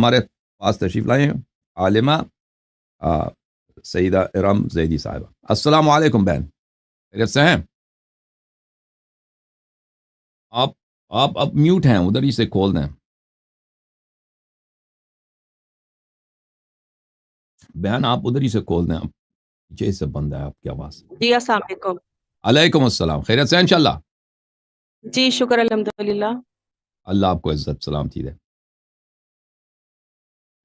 ہمارے پاس تشریف لائے ہیں عالمہ سیدہ ارم زیدی صاحبہ. السلام علیکم بہن، خیریت سے ہیں آپ؟ آپ اب میوٹ ہیں، ادھر ہی سے کھول دیں. بہن آپ ادھر ہی سے کھول دیں، پیچھے سے بند ہے آپ کی آواز. جی السلام علیکم. علیکم السلام، خیریت سے ہیں انشاءاللہ؟ جی شکر الحمدللہ. اللہ آپ کو عزت سلامتی دے.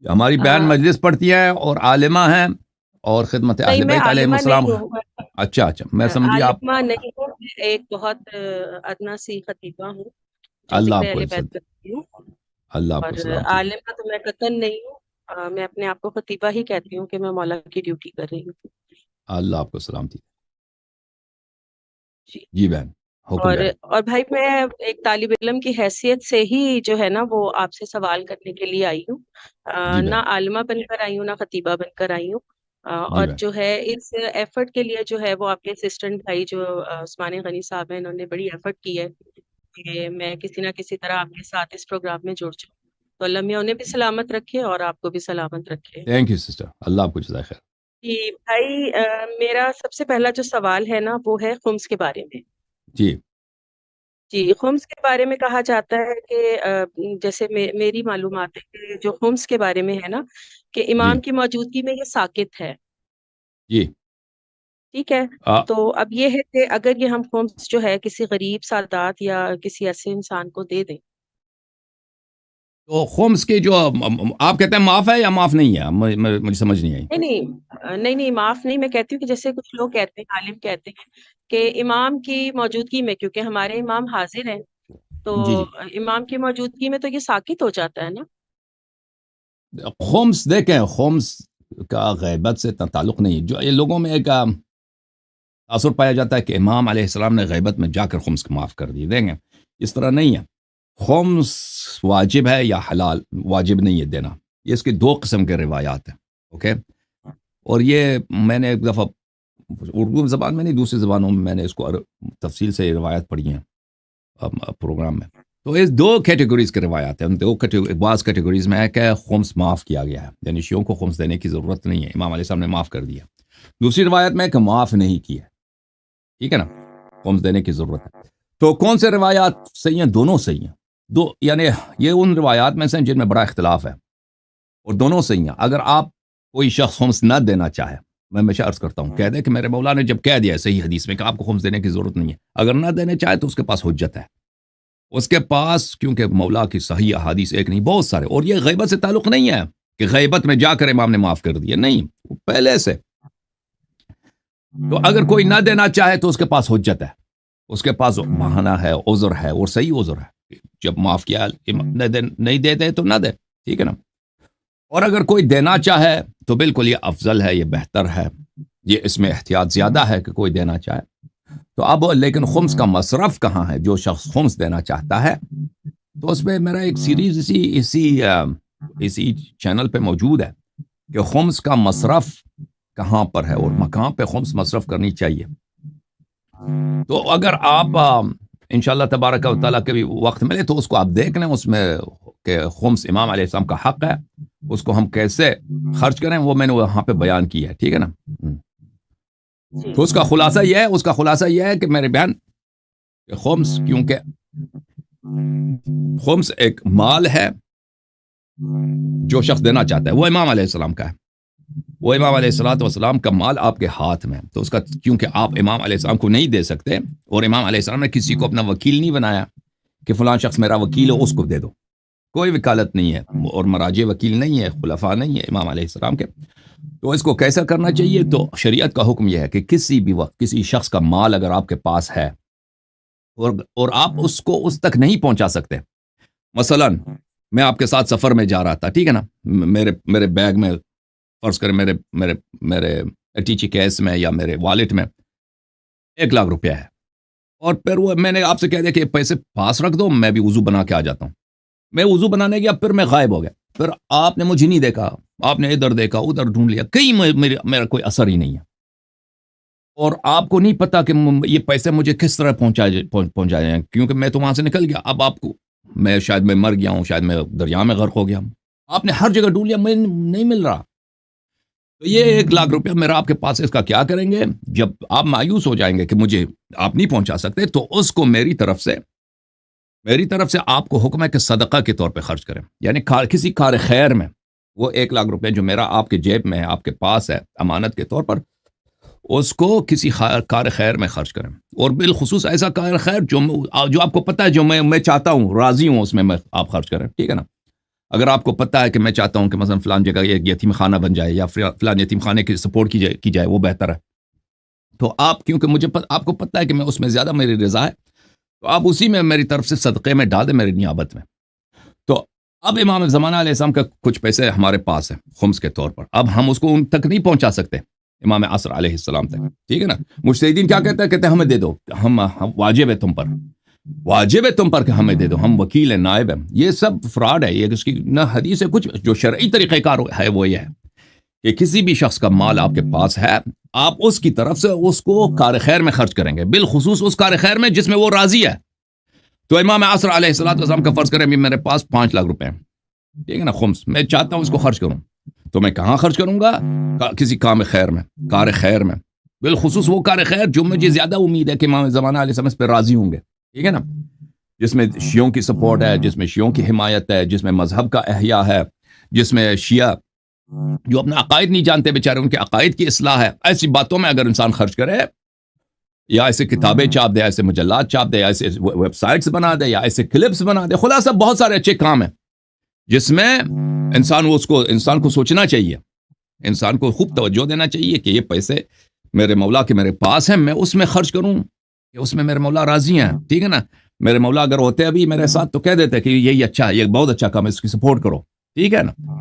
ہماری بہن مجلس پڑھتی ہیں اور عالمہ ہیں اور خدمت نہیں، اہل میں بیت علیہم عالمہ السلام. نہیں ہوں. اچھا میں سمجھی آپ. عالمہ نہیں ہوں، میں ایک بہت ادنا سی خطیبہ ہوں جو اللہ آپ ذکر کو اہل عزت بیت دے، کرتی ہوں. اللہ آپ اور کو سلامتی دے. عالمہ تو میں قطعاً نہیں ہوں. میں اپنے آپ کو خطیبہ ہی کہتی ہوں کہ میں مولا کی ڈیوٹی کر رہی ہوں. اللہ آپ کو سلامتی دے. جی. جی بہن حکم اور بہن. اور بھائی میں ایک طالب علم کی حیثیت سے ہی جو ہے نا وہ آپ سے سوال کرنے کے لیے آئی ہوں. جی نہ بہن. عالمہ بن کر آئی ہوں نہ خطیبہ بن کر آئی ہوں. جی اور بہن. جو ہے اس ایفرٹ کے لیے جو ہے وہ آپ کے اسسٹنٹ بھائی جو عثمان غنی صاحب ہیں، انہوں نے بڑی ایفرٹ کی ہے کہ میں کسی نہ کسی طرح آپ کے ساتھ اس پروگرام میں جڑ جاؤں. تو اللہ میاں انہیں بھی سلامت رکھے اور آپ کو بھی سلامت رکھے. تھینک یو سسٹر، اللہ آپ کو جزائے خیر. جی بھائی، میرا سب سے پہلا جو سوال ہے نا وہ ہے خمس کے بارے میں. جی جی، خمس کے بارے میں کہا جاتا ہے کہ جیسے میری معلومات ہے کہ جو خمس کے بارے میں ہے نا کہ جی امام کی موجودگی میں یہ ساقط ہے. جی ٹھیک ہے. آ, تو اب یہ ہے کہ اگر یہ ہم خمس جو ہے کسی غریب سادات یا کسی ایسے انسان کو دے دیں. تو خمس کے جو آپ کہتے ہیں معاف ہے یا معاف نہیں ہے؟ مجھے سمجھ نہیں آئی. نہیں معاف نہیں. میں کہتی ہوں کہ جیسے کچھ لوگ کہتے ہیں، عالم کہتے ہیں کہ امام کی موجودگی میں، کیونکہ ہمارے امام حاضر ہیں تو جی امام کی موجودگی میں تو یہ ساقط ہو جاتا ہے نا. خمس دیکھیں، خمس کا غیبت سے تعلق نہیں. جو یہ لوگوں میں ایک تاثر پایا جاتا ہے کہ امام علیہ السلام نے غیبت میں جا کر خمس کو معاف کر دی. دیں گے، اس طرح نہیں ہے. خمس واجب ہے یا حلال؟ واجب نہیں ہے دینا. یہ اس کے دو قسم کے روایات ہیں. اوکے. اور یہ میں نے ایک دفعہ اردو زبان میں نہیں، دوسری زبانوں میں نے اس کو تفصیل سے روایت پڑھی ہیں پروگرام میں. تو اس دو کیٹیگریز کے روایات ہیں. بعض کیٹیگریز میں ہے کہ خمس معاف کیا گیا ہے، یعنی شیعوں کو خمس دینے کی ضرورت نہیں ہے، امام علیہ السلام نے معاف کر دیا. دوسری روایت میں ہے کہ معاف نہیں کیا. ٹھیک ہے نا، خمس دینے کی ضرورت ہے. تو کون سے روایات صحیح ہیں؟ دونوں صحیح ہیں. یعنی یہ ان روایات میں سے جن میں بڑا اختلاف ہے اور دونوں صحیح ہیں. اگر آپ کوئی شخص خمس نہ دینا چاہے، میں ہمیشہ عرض کرتا ہوں، کہہ دے کہ میرے مولا نے جب کہہ دیا ہے صحیح حدیث میں کہ آپ کو خمس دینے کی ضرورت نہیں ہے، اگر نہ دینے چاہے تو اس کے پاس حجت ہے. اس کے پاس، کیونکہ مولا کی صحیح احادیث ایک نہیں بہت سارے. اور یہ غیبت سے تعلق نہیں ہے کہ غیبت میں جا کر امام نے معاف کر دیا، نہیں، پہلے سے. تو اگر کوئی نہ دینا چاہے تو اس کے پاس حجت ہے، اس کے پاس بہانہ ہے، عذر ہے، اور صحیح عذر ہے. جب معاف کیا نہیں دیتے تو نہ دے. ٹھیک ہے نا. اور اگر کوئی دینا چاہے تو بالکل یہ افضل ہے، یہ بہتر ہے، یہ اس میں احتیاط زیادہ ہے کہ کوئی دینا چاہے. تو اب لیکن خمس کا مصرف کہاں ہے؟ جو شخص خمس دینا چاہتا ہے تو اس میں میرا ایک سیریز اسی چینل پہ موجود ہے کہ خمس کا مصرف کہاں پر ہے اور مکان پہ خمس مصرف کرنی چاہیے. تو اگر آپ انشاءاللہ تبارک و تعالیٰ کے بھی وقت ملے تو اس کو آپ دیکھ لیں، اس میں کہ خمس امام علیہ السلام کا حق ہے، اس کو ہم کیسے خرچ کریں وہ میں نے وہاں پہ بیان کی ہے. ٹھیک ہے نا. تو اس کا خلاصہ یہ ہے کہ میرے بہن، خمس کیونکہ خمس ایک مال ہے جو شخص دینا چاہتا ہے، وہ امام علیہ السلام کا ہے. وہ امام علیہ السلام کا مال آپ کے ہاتھ میں، تو اس کا کیونکہ آپ امام علیہ السلام کو نہیں دے سکتے، اور امام علیہ السلام نے کسی کو اپنا وکیل نہیں بنایا کہ فلاں شخص میرا وکیل ہے اس کو دے دو. کوئی وکالت نہیں ہے، اور مراجع وکیل نہیں ہے، خلفاء نہیں ہے امام علیہ السلام کے. تو اس کو کیسا کرنا چاہیے؟ تو شریعت کا حکم یہ ہے کہ کسی بھی وقت کسی شخص کا مال اگر آپ کے پاس ہے اور آپ اس کو اس تک نہیں پہنچا سکتے، مثلا میں آپ کے ساتھ سفر میں جا رہا تھا، ٹھیک ہے نا، میرے بیگ میں فرض کریں میرے ٹیچی کیس میں یا میرے والٹ میں 1,00,000 روپیہ ہے، اور پھر وہ میں نے آپ سے کہہ دیا کہ پیسے پاس رکھ دو، میں بھی وضو بنا کے آ جاتا ہوں. میں وضو بنانے گیا، پھر میں غائب ہو گیا، پھر آپ نے مجھے نہیں دیکھا، آپ نے ادھر دیکھا ادھر ڈھونڈ لیا، کہیں میرا کوئی اثر ہی نہیں ہے، اور آپ کو نہیں پتا کہ یہ پیسے مجھے کس طرح پہنچائے جائیں، کیونکہ میں تو وہاں سے نکل گیا. اب آپ کو شاید میں مر گیا ہوں، شاید میں دریا میں غرق ہو گیا ہوں، آپ نے ہر جگہ ڈھونڈ لیا، میں نہیں مل رہا. تو یہ 1,00,000 روپیہ میرا آپ کے پاس ہے، اس کا کیا کریں گے؟ جب آپ مایوس ہو جائیں گے کہ مجھے آپ نہیں پہنچا سکتے، تو اس کو میری طرف سے آپ کو حکم ہے کہ صدقہ کے طور پہ خرچ کریں. یعنی کسی کار خیر میں وہ 1,00,000 روپے جو میرا آپ کے جیب میں ہے، آپ کے پاس ہے امانت کے طور پر، اس کو کسی کار خیر میں خرچ کریں. اور بالخصوص ایسا کار خیر جو آپ کو پتہ ہے، جو میں چاہتا ہوں، راضی ہوں اس میں آپ خرچ کریں. ٹھیک ہے نا؟ اگر آپ کو پتہ ہے کہ میں چاہتا ہوں کہ مثلا فلان جگہ ایک یتیم خانہ بن جائے، یا فلان یتیم خانے کی سپورٹ کی جائے وہ بہتر ہے، تو آپ، کیونکہ آپ کو پتہ ہے کہ میں اس میں زیادہ میری رضا ہے، تو آپ اسی میں میری طرف سے صدقے میں ڈال دیں، میری نیابت میں. تو اب امام زمانہ علیہ السلام کا کچھ پیسے ہمارے پاس ہیں خمس کے طور پر. اب ہم اس کو ان تک نہیں پہنچا سکتے، امام عصر علیہ السلام تک. ٹھیک ہے نا؟ مجتہدین کیا کہتے ہیں ہمیں دے دو، ہم واجب ہے تم پر کہ ہمیں دے دو، ہم وکیل ہیں، نائب ہیں. یہ سب فراڈ ہے. یہ اس کی نہ حدیث ہے کچھ. جو شرعی طریقہ کار ہے وہ یہ ہے کہ کسی بھی شخص کا مال آپ کے پاس ہے، آپ اس کی طرف سے اس کو کار خیر میں خرچ کریں گے، بالخصوص اس کار خیر میں جس میں وہ راضی ہے. تو امام عصر علیہ السلام کا فرض کریں میرے پاس 5,00,000 روپے ہیں، ٹھیک ہے نا، خمس میں چاہتا ہوں اس کو خرچ کروں، تو میں کہاں خرچ کروں گا؟ کسی کار خیر میں، بالخصوص وہ کار خیر جو مجھے زیادہ امید ہے کہ امام زمانہ علیہ السلام اس پہ راضی ہوں گے. ٹھیک ہے نا؟ جس میں شیعوں کی سپورٹ ہے، جس میں شیعوں کی حمایت ہے، جس میں مذہب کا احیاء ہے، جس میں شیعہ جو اپنا عقائد نہیں جانتے بیچارے ان کے عقائد کی اصلاح ہے. ایسی باتوں میں اگر انسان خرچ کرے، یا ایسے کتابیں چاپ دے، ایسے مجلات چاپ دے، ایسے ویب سائٹس بنا دے، یا ایسے کلپس بنا دے، خلاصہ بہت سارے اچھے کام ہیں جس میں انسان کو سوچنا چاہیے، انسان کو خوب توجہ دینا چاہیے کہ یہ پیسے میرے مولا کے میرے پاس ہیں، میں اس میں خرچ کروں کہ اس میں میرے مولا راضی ہیں. ٹھیک ہے نا؟ میرے مولا اگر ہوتے ابھی میرے ساتھ تو کہہ دیتے کہ یہی اچھا ہے، یہ بہت اچھا کام ہے، اس کی سپورٹ کرو. ٹھیک ہے نا؟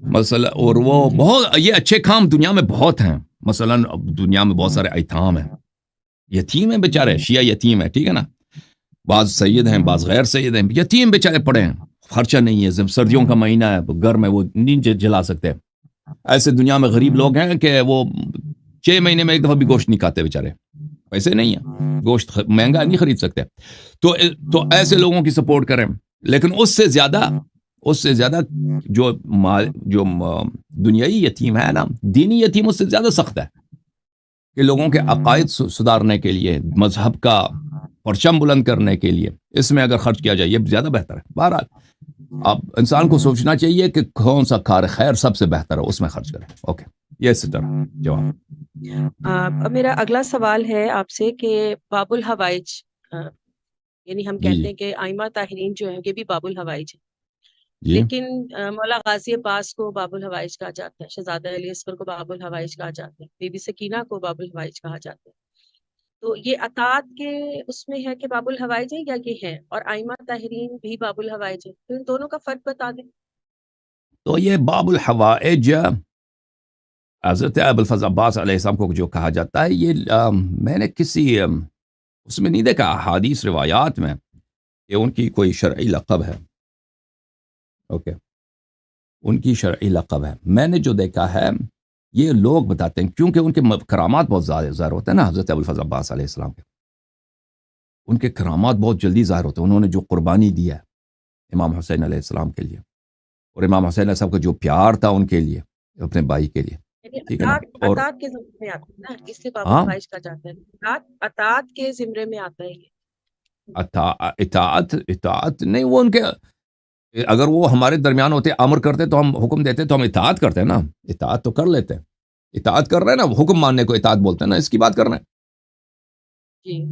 مثلا اور وہ بہت یہ اچھے کام دنیا میں بہت ہیں. مثلا دنیا میں بہت سارے ایتام ہیں، یتیم ہیں بیچارے، شیعہ یتیم ہے. ٹھیک ہے نا؟ بعض سید ہیں، بعض غیر سید ہیں، یتیم بیچارے پڑے ہیں، خرچہ نہیں ہے، سردیوں کا مہینہ ہے، گھر میں وہ نہیں جلا سکتے. ایسے دنیا میں غریب لوگ ہیں کہ وہ 6 مہینے میں ایک دفعہ بھی گوشت نہیں کھاتے بیچارے، پیسے نہیں ہیں، گوشت مہنگا نہیں خرید سکتے. تو ایسے لوگوں کی سپورٹ کریں. لیکن اس سے زیادہ جو دنیائی یتیم ہے نا، دینی یتیم اس سے زیادہ سخت ہے کہ لوگوں کے عقائد سدھارنے کے لیے، مذہب کا پرچم بلند کرنے کے لیے اس میں اگر خرچ کیا جائے یہ زیادہ بہتر ہے. بہرحال اب انسان کو سوچنا چاہیے کہ کون سا کار خیر سب سے بہتر ہے، اس میں خرچ کریں. اوکے، یہ اس طرح جواب. اب میرا اگلا سوال ہے آپ سے کہ باب الحوائج، یعنی ہم جی کہتے ہیں کہ آئمہ طاہرین جو ہیں یہ بھی باب الحوائج ہیں، جی لیکن مولا غازی عباس کو باب الحوائج کہا جاتا ہے، شہزادہ علی اصغر کو باب الحوائج کہا جاتا ہے، بی بی سکینہ کو باب الحوائج کہا جاتا ہے. تو یہ اطاعت کے اس میں ہے کہ باب الحوائج ہے یا یہ ہے، اور آئمہ طاہرین بھی باب الحوائج ہے، تو ان دونوں کا فرق بتا دیں. تو یہ باب الحوائج حضرت ابوالفضل عباس علیہ السلام کو جو کہا جاتا ہے، یہ میں نے کسی اس میں نہیں دیکھا حدیث روایات میں کہ ان کی کوئی شرعی لقب ہے. اوکے، ان کی شرعی لقب ہے. میں نے جو دیکھا ہے یہ لوگ بتاتے ہیں، کیونکہ ان کے کرامات بہت زیادہ ظاہر ہوتے ہیں نا، حضرت ابوالفضل عباس علیہ السلام کے ان کے کرامات بہت جلدی ظاہر ہوتے ہیں. انہوں نے جو قربانی دیا ہے امام حسین علیہ السلام کے لیے، اور امام حسین علیہ السلام کا جو پیار تھا ان کے لیے، اپنے بھائی کے لیے. ٹھیک ہے نا؟ اور اطاعت کے زمرے میں آتا ہے نا، اس سے باب ہاں، الحوائج کہا جاتا ہے. اطاعت کے زمرے میں آتا ہے یہ. اطاعت نہیں، وہ ان کے اگر وہ ہمارے درمیان ہوتے، امر کرتے تو ہم حکم دیتے تو ہم اطاعت کرتے ہیں نا، اطاعت تو کر لیتے ہیں. اطاعت کر رہے ہیں نا، حکم ماننے کو اطاعت بولتے ہیں نا، اس کی بات کر رہے ہیں. جی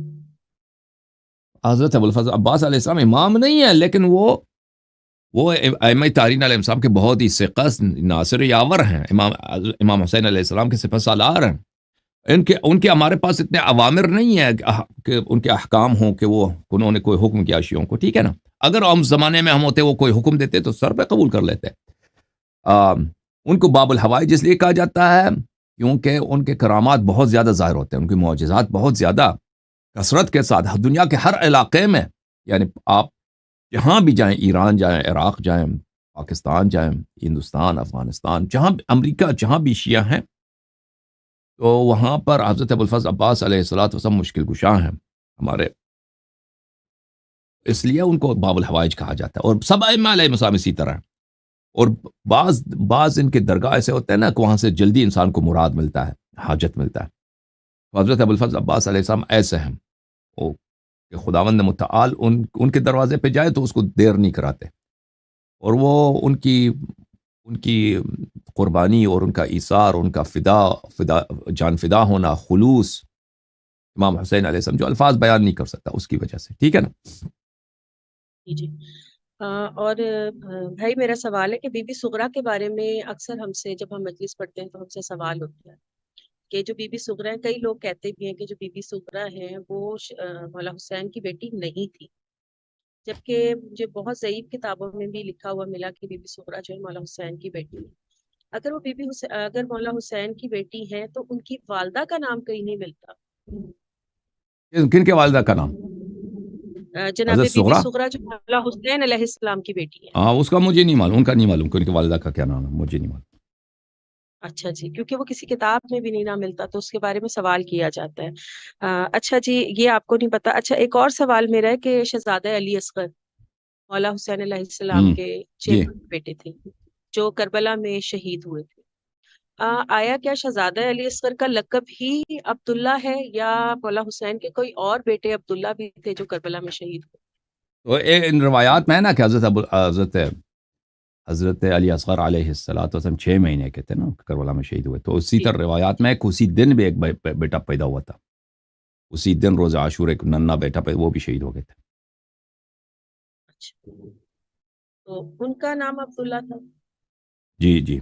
حضرت ابوالفضل عباس علیہ السلام امام نہیں ہے، لیکن وہ ائمہ طاہرین علیہ السلام کے بہت ہی ثقہ ناصر یاور ہیں. امام حسین علیہ السلام کے سپہ سالار ہیں. ان کے ہمارے پاس اتنے عوامر نہیں ہے کہ ان کے احکام ہوں کہ وہ انہوں نے کوئی حکم کیا شیعوں کو. ٹھیک ہے نا؟ اگر ہم زمانے میں ہم ہوتے وہ کوئی حکم دیتے تو سر پہ قبول کر لیتے. ان کو باب الحوائج اس لیے کہا جاتا ہے کیونکہ ان کے کرامات بہت زیادہ ظاہر ہوتے ہیں، ان کی معجزات بہت زیادہ کثرت کے ساتھ دنیا کے ہر علاقے میں، یعنی آپ جہاں بھی جائیں، ایران جائیں، عراق جائیں، پاکستان جائیں، ہندوستان، افغانستان، جہاں امریکہ، جہاں بھی شیعہ ہیں تو وہاں پر حضرت ابوالفضل عباس علیہ السلام مشکل کشاں ہیں ہمارے، اس لیے ان کو باب الحوائج کہا جاتا ہے. اور سب ائمہ علیہ السلام اسی طرح. اور بعض ان کے درگاہ ایسے ہوتے ہیں نا کہ وہاں سے جلدی انسان کو مراد ملتا ہے، حاجت ملتا ہے. تو حضرت ابوالفضل عباس علیہ السلام ایسے ہیں وہ کہ خداوند متعال ان کے دروازے پہ جائے تو اس کو دیر نہیں کراتے، اور وہ ان کی قربانی اور ان کا ایثار، ان کا فدا جان فدا ہونا، خلوص امام حسین علیہ السلام جو الفاظ بیان نہیں کر سکتا اس کی وجہ سے. ٹھیک ہے نا؟ جی جی. اور بھائی میرا سوال ہے کہ بی بی سغرا کے بارے میں اکثر ہم سے جب ہم مجلس پڑھتے ہیں تو ہم سے سوال ہوتا ہے کہ جو بی بی سغرا ہے، کئی لوگ کہتے بھی ہیں کہ جو بی بی سغرا ہے وہ مولا حسین کی بیٹی نہیں تھی، جبکہ مجھے بہت ضعیف کتابوں میں بھی لکھا ہوا ملا کہ بی بی سغرا جو ہے مولا حسین کی بیٹی ہے. اگر وہ اگر مولا حسین کی بیٹی ہے تو ان کی والدہ کا نام کہیں نہیں ملتا. کن کے والدہ کا نام؟ جناب حضرت بی بی سغرا. سغرا جو مولا حسین علیہ السلام کی بیٹی ہے. ہاں اس کا مجھے نہیں معلوم، ان کا نہیں معلوم کہ ان کی والدہ کا کیا نام ہے، مجھے نہیں معلوم. اچھا جی، کیونکہ وہ کسی کتاب میں بھی نہیں نہ ملتا تو اس کے بارے میں سوال کیا جاتا ہے. اچھا جی، یہ آپ کو نہیں پتا. اچھا، ایک اور سوال میرا ہے کہ شہزادہ علی اصغر مولا حسین علیہ السلام ہوں. کے جی. 6 بیٹے تھے جو کربلا میں شہید ہوئے تھے. آیا کیا شہزادہ علی اصغر کا لقب ہی عبداللہ ہے، یا مولا حسین کے کوئی اور بیٹے عبداللہ بھی تھے جو کربلا میں شہید ہوئے؟ تو ان روایات میں ہے نا کہ حضرت علی اصغر علیہ السلام 6 مہینے کے تھے نا کربلا میں شہید ہوئے، تو اسی جی طرح روایات میں کہ اسی دن بھی ایک بیٹا پیدا ہوا تھا، اسی دن روز عاشور ایک ننا بیٹا وہ بھی شہید ہو گئے تھے. اچھا، تو ان کا نام عبداللہ تھا. جی جی.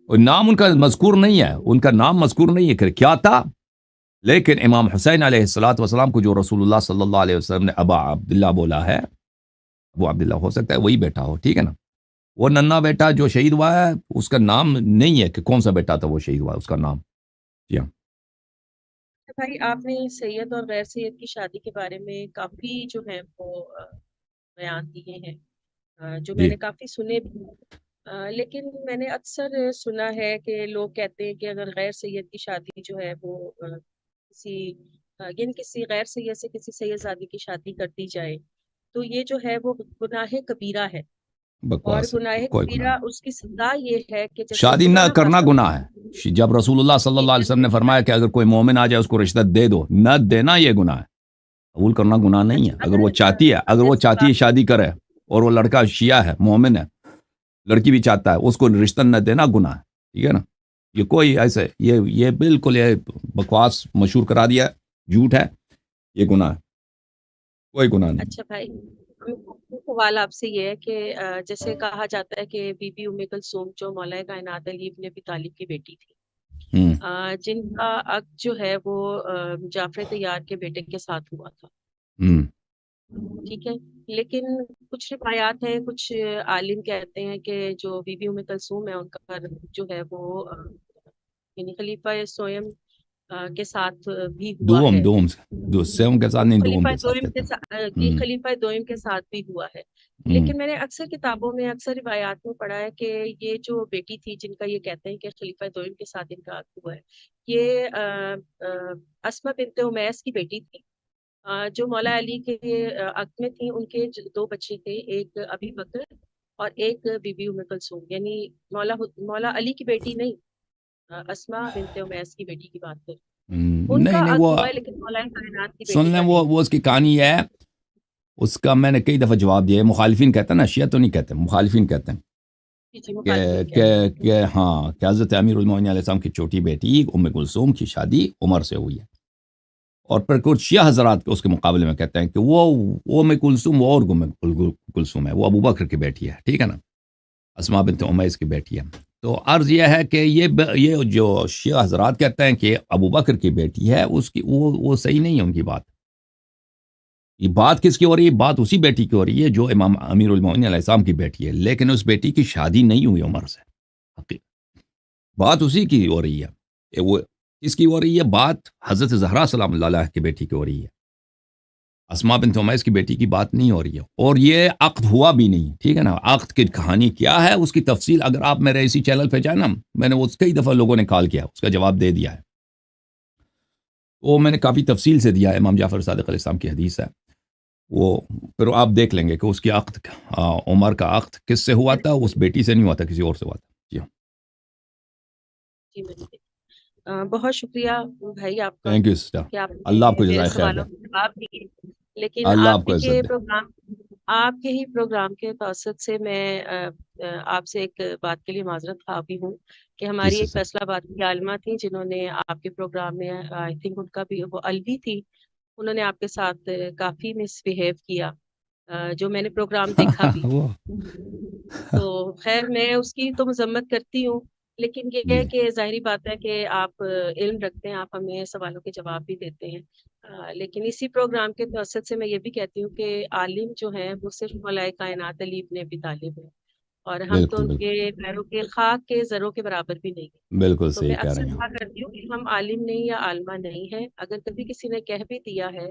اور نام ان کا مذکور نہیں ہے، ان کا نام مذکور نہیں ہے کہ کیا تھا، لیکن امام حسین علیہ السلام کو جو رسول اللہ صلی اللہ علیہ وسلم نے ابا عبداللہ بولا ہے، وہ عبداللہ ہو سکتا ہے وہی بیٹا ہو. ٹھیک ہے نا؟ وہ ننا بیٹا جو شہید ہوا ہے اس کا نام نہیں ہے کہ کون سا بیٹا تھا وہ شہید ہوا ہے، اس کا نام. جی ہاں. بھائی آپ نے سید اور غیر سید کی شادی کے بارے میں کافی جو ہے وہ بیان دیے ہیں، جو میں جی نے کافی سنے بھی ہیں. لیکن میں نے اکثر سنا ہے کہ لوگ کہتے ہیں کہ اگر غیر سید کی شادی جو ہے وہ کسی یعنی کسی غیر سید سے کسی سید زادی کی شادی کر دی جائے تو یہ جو ہے وہ گناہ کبیرہ ہے. اور بکواس ہے، گناہ کوئی گناہ کبیرہ نہیں. اس کی سزا یہ ہے کہ جیسے شادی نہ خدا نہ کرنا خواستہ گناہ ہے. جب رسول اللہ صلی اللہ علیہ وسلم نے فرمایا کہ اگر کوئی مومن آ جائے اس کو رشتہ دے دو، نہ دینا یہ گناہ ہے. قبول کرنا گناہ نہیں ہے. اچھا اگر وہ چاہتی ہے، اگر وہ چاہتی ہے شادی کرے اور وہ لڑکا شیعہ ہے، مومن ہے، لڑکی بھی چاہتا ہے، اس کو رشتہ نہ دینا گناہ ہے. ٹھیک ہے نا؟ یہ کوئی ایسے یہ بالکل یہ بکواس مشہور کرا دیا ہے، جھوٹ ہے، یہ گناہ ہے، کوئی گناہ نہیں. اچھا بھائی، سوال آپ سے یہ ہے کہ جیسے کہا جاتا ہے کہ بی بی ام کلثوم جو مولا کائنات علی ابن ابی طالب کی بیٹی تھی، ہوں. جن کا عقد جو ہے وہ جعفر طیار کے بیٹے کے ساتھ ہوا تھا. ہوں. ٹھیک ہے، لیکن کچھ روایات ہیں، کچھ عالم کہتے ہیں کہ جو بی بی ام کلثوم ہے ان کا جو ہے وہ یعنی خلیفہ سوئم کے ساتھ بھی ہوا ہے. دو سیون کے ساتھ نہیں، دوم خلیفہ کے ساتھ دوئم کہتے کے ہیں. ساتھ جی، خلیفہ دوئم کے ساتھ بھی ہوا ہے. ہوں. لیکن میں نے اکثر کتابوں میں، اکثر روایات میں پڑھا ہے کہ یہ جو بیٹی تھی جن کا یہ کہتے ہیں کہ خلیفہ دوئم کے ساتھ ان کا عقد ہوا ہے، یہ اسماء بنت امیس کی بیٹی تھی، جو مولا علی کے عقد میں تھی. ان کے 2 بچے تھے، ایک ابی بکر اور ایک بی بی ام کلثوم، یعنی مولا علی کی بیٹی نہیں، اسماء بنت امیس کی بیٹی کی بات کر. ان نہیں کا نہیں، عقد وہ ہوا ہے لیکن مولا کائنات کی سن بیٹی لیں، کا نہیں. وہ اس کی کہانی ہے. اس کا میں نے کئی دفعہ جواب دیا ہے. مخالفین کہتے ہیں نا، شیعہ تو نہیں کہتے، مخالفین کہتے ہیں جی جی، کہ مخالفین کہ کہتے ہیں. کہ ہاں کہ حضرت امیر المومنین علیہ السلام کی چھوٹی بیٹی ام کلثوم کی شادی عمر سے ہوئی ہے. اور پھر کچھ شیعہ حضرات اس کے مقابلے میں کہتے ہیں کہ وہ ام کلثوم وہ اور کلثوم ہے، وہ ابو بکر کی بیٹی ہے. ٹھیک ہے نا؟ اسماء بنت امیس کی بیٹی ہے. تو عرض یہ ہے کہ یہ جو شیعہ حضرات کہتے ہیں کہ ابو بکر کی بیٹی ہے، اس کی وہ صحیح نہیں ہے ان کی بات. یہ بات کس کی ہو رہی ہے؟ بات اسی بیٹی کی ہو رہی ہے جو امام امیر المومنین علیہ السلام کی بیٹی ہے، لیکن اس بیٹی کی شادی نہیں ہوئی عمر سے. بات اسی کی ہو رہی ہے. وہ کس کی ہو رہی ہے؟ بات حضرت زہرا سلام اللہ علیہ کی بیٹی کی ہو رہی ہے. اسماء بنت امیس کی بیٹی کی بات نہیں ہو رہی ہے. اور یہ عقد ہوا بھی نہیں. ٹھیک ہے نا؟ عقد کی کہانی کیا ہے، اس کی تفصیل اگر آپ میرے اسی چینل پہ جائیں نا، میں نے وہ کئی دفعہ لوگوں نے کال کیا، اس کا جواب دے دیا ہے. وہ میں نے کافی تفصیل سے دیا ہے. امام جعفر صادق علیہ السلام کی حدیث ہے. وہ پھر آپ دیکھ لیں گے کہ اس کی عقد عمر کا عقد کس سے ہوا تھا، اس بیٹی سے نہیں ہوا تھا، کسی اور سے ہوا تھا. جی ہاں. جی بالکل. بہت شکریہ بھائی آپ کا تھینک یو سسٹر. کہ آپ اللہ آپ نے کو میرے جزائے خیر دے. سوالوں کے جواب دیے. لیکن اللہ آپ آپ کو ہی کے عزت دے. پروگرام آپ کے ہی پروگرام کے توسط سے میں آپ سے ایک بات کے لیے معذرت خواہ بھی ہوں کہ جی ہماری ایک سسٹر. فیصلہ باد کی عالمہ تھی جنہوں نے آپ کے پروگرام میں آئی تھنک ان کا بھی وہ الوی تھی، انہوں نے آپ کے ساتھ کافی مس بہیو کیا، جو میں نے پروگرام دیکھا بھی. وہ تو خیر میں اس کی تو مذمت کرتی ہوں، لیکن یہ جی ہے کہ ظاہری بات ہے کہ آپ علم رکھتے ہیں، آپ ہمیں سوالوں کے جواب بھی دیتے ہیں. لیکن اسی پروگرام کے توسط سے میں یہ بھی کہتی ہوں کہ عالم جو ہیں وہ صرف مولائے کائنات علی ابن ابی طالب ہیں، اور ہم تو بالکل ان بالکل کے پیروں کے خاک کے ذروں کے برابر بھی نہیں ہیں. بالکل تو صحیح میں کہہ رہے اکثر ہیں کہا آپ. کرتی ہوں کہ ہم عالم نہیں یا عالمہ نہیں ہیں. اگر کبھی کسی نے کہہ بھی دیا ہے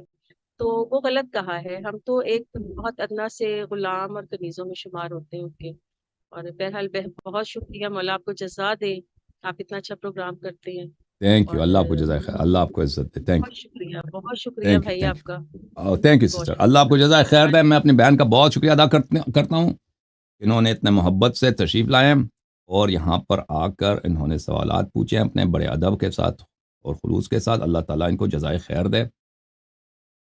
تو وہ غلط کہا ہے، ہم تو ایک بہت ادنا سے غلام اور کنیزوں میں شمار ہوتے ہیں ان کے. اور بہرحال بہت شکریہ، مولا آپ کو جزا دے، آپ اتنا اچھا پروگرام کرتے ہیں. Thank you. اور اللہ آپ کو جزائے خیر. اللہ آپ کو عزت دے. تھینک بہت شکریہ، بہت یو. شکریہ تھینک یو. بھائی تھینک آپ کا. یو. تھینک یو بہت سسٹر. اللہ آپ کو جزائے خیر دے. میں اپنی بہن کا بہت شکریہ ادا کرتا ہوں. انہوں نے اتنے محبت سے تشریف لائے اور یہاں پر آ کر انہوں نے سوالات پوچھے اپنے بڑے ادب کے ساتھ اور خلوص کے ساتھ. اللہ تعالیٰ ان کو جزائے خیر دے.